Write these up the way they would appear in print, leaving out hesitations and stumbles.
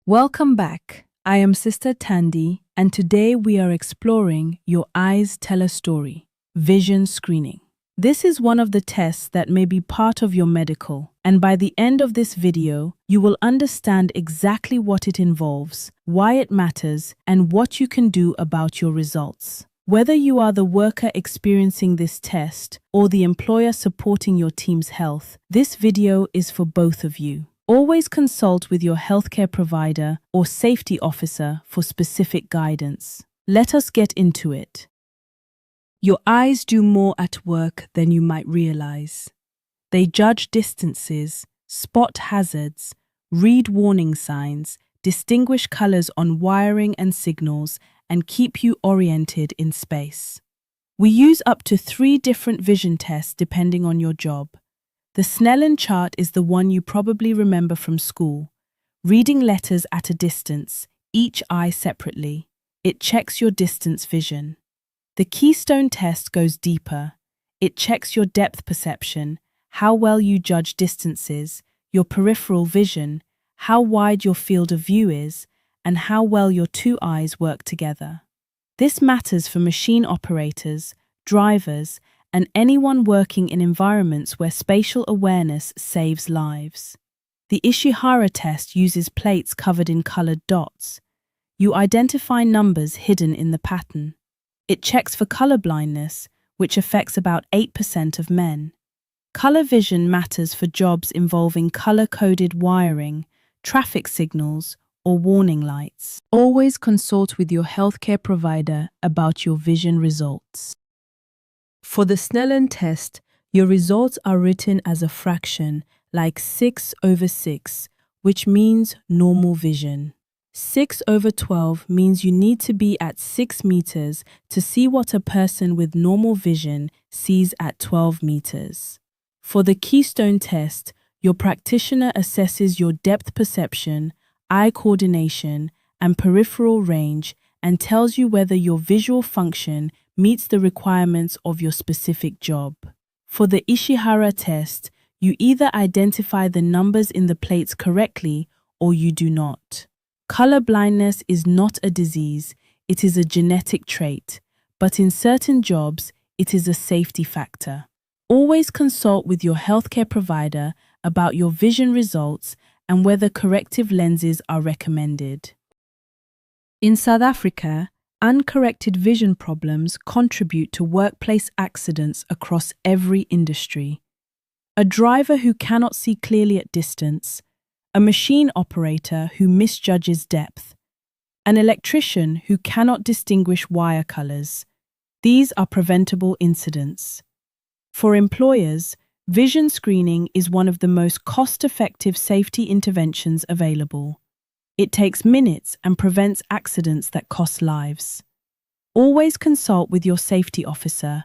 Welcome back. I am Sister Tandy, and today we are exploring Your Eyes Tell a Story, vision screening. This is one of the tests that may be part of your medical, and by the end of this video, you will understand exactly what it involves, why it matters, and what you can do about your results. Whether you are the worker experiencing this test or the employer supporting your team's health, this video is for both of you. Always consult with your healthcare provider or safety officer for specific guidance. Let us get into it. Your eyes do more at work than you might realize. They judge distances, spot hazards, read warning signs, distinguish colors on wiring and signals, and keep you oriented in space. We use up to 3 different vision tests depending on your job. The Snellen chart is the one you probably remember from school. Reading letters at a distance, each eye separately. It checks your distance vision. The Keystone test goes deeper. It checks your depth perception, how well you judge distances, your peripheral vision, how wide your field of view is, and how well your 2 eyes work together. This matters for machine operators, drivers, and anyone working in environments where spatial awareness saves lives. The Ishihara test uses plates covered in colored dots. You identify numbers hidden in the pattern. It checks for color blindness, which affects about 8% of men. Color vision matters for jobs involving color-coded wiring, traffic signals, or warning lights. Always consult with your healthcare provider about your vision results. For the Snellen test, your results are written as a fraction, like 6/6, which means normal vision. 6/12 means you need to be at 6 meters to see what a person with normal vision sees at 12 meters. For the Keystone test, your practitioner assesses your depth perception, eye coordination, and peripheral range and tells you whether your visual function meets the requirements of your specific job. For the Ishihara test, you either identify the numbers in the plates correctly or you do not. Color blindness is not a disease, it is a genetic trait, but in certain jobs, it is a safety factor. Always consult with your healthcare provider about your vision results and whether corrective lenses are recommended. In South Africa, uncorrected vision problems contribute to workplace accidents across every industry. A driver who cannot see clearly at distance, a machine operator who misjudges depth, an electrician who cannot distinguish wire colors. These are preventable incidents. For employers, vision screening is one of the most cost-effective safety interventions available. It takes minutes and prevents accidents that cost lives. Always consult with your safety officer.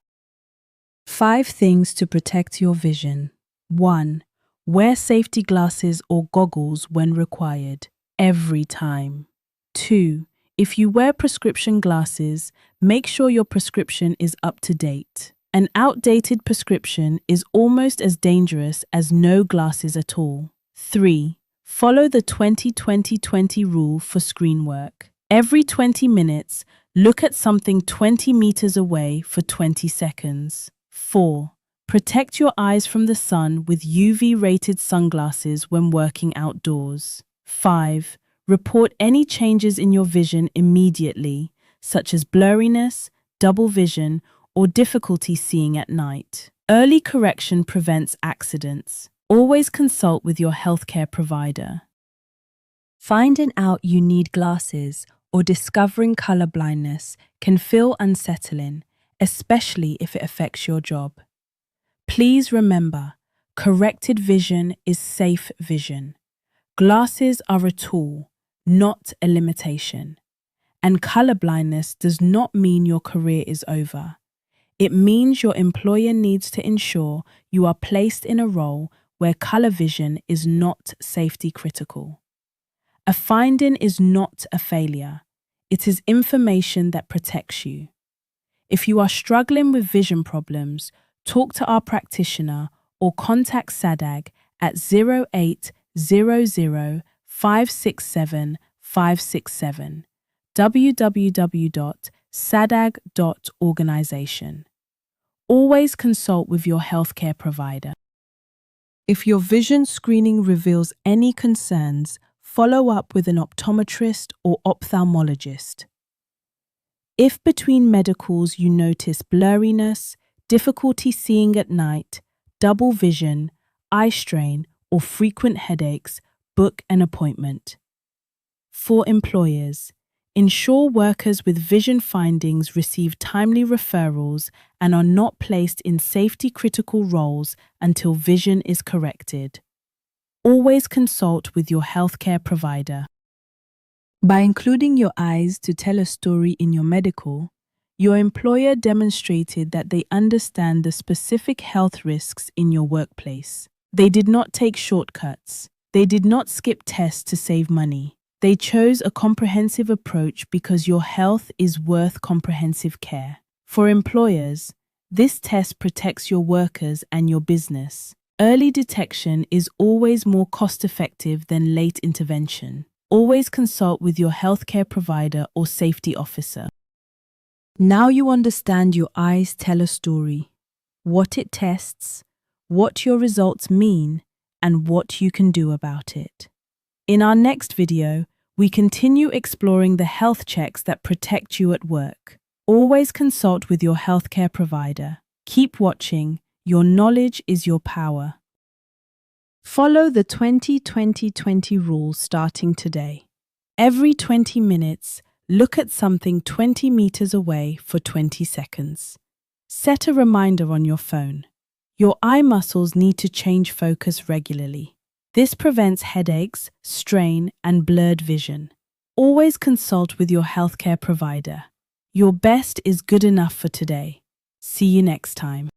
5 things to protect your vision. 1. Wear safety glasses or goggles when required, every time. 2. If you wear prescription glasses, make sure your prescription is up to date. An outdated prescription is almost as dangerous as no glasses at all. 3. Follow the 20-20-20 rule for screen work. Every 20 minutes, look at something 20 meters away for 20 seconds. 4. Protect your eyes from the sun with UV-rated sunglasses when working outdoors. 5. Report any changes in your vision immediately, such as blurriness, double vision, or difficulty seeing at night. Early correction prevents accidents. Always consult with your healthcare provider. Finding out you need glasses or discovering color blindness can feel unsettling, especially if it affects your job. Please remember, corrected vision is safe vision. Glasses are a tool, not a limitation. And color blindness does not mean your career is over. It means your employer needs to ensure you are placed in a role where color vision is not safety critical. A finding is not a failure. It is information that protects you. If you are struggling with vision problems, talk to our practitioner or contact SADAG at 0800 567 CNC-MK-V3-2.8-2026 www.sadag.organization. Always consult with your healthcare provider. If your vision screening reveals any concerns, follow up with an optometrist or ophthalmologist. If between medicals you notice blurriness, difficulty seeing at night, double vision, eye strain, or frequent headaches, book an appointment. For employers, ensure workers with vision findings receive timely referrals and are not placed in safety-critical roles until vision is corrected. Always consult with your healthcare provider. By including your eyes to tell a story in your medical, your employer demonstrated that they understand the specific health risks in your workplace. They did not take shortcuts. They did not skip tests to save money. They chose a comprehensive approach because your health is worth comprehensive care. For employers, this test protects your workers and your business. Early detection is always more cost-effective than late intervention. Always consult with your healthcare provider or safety officer. Now you understand your eyes tell a story, what it tests, what your results mean, and what you can do about it. In our next video, we continue exploring the health checks that protect you at work. Always consult with your healthcare provider. Keep watching. Your knowledge is your power. Follow the 20-20-20 rule starting today. Every 20 minutes, look at something 20 meters away for 20 seconds. Set a reminder on your phone. Your eye muscles need to change focus regularly. This prevents headaches, strain, and blurred vision. Always consult with your healthcare provider. Your best is good enough for today. See you next time.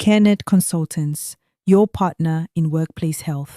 CareNet Consultants, your partner in workplace health.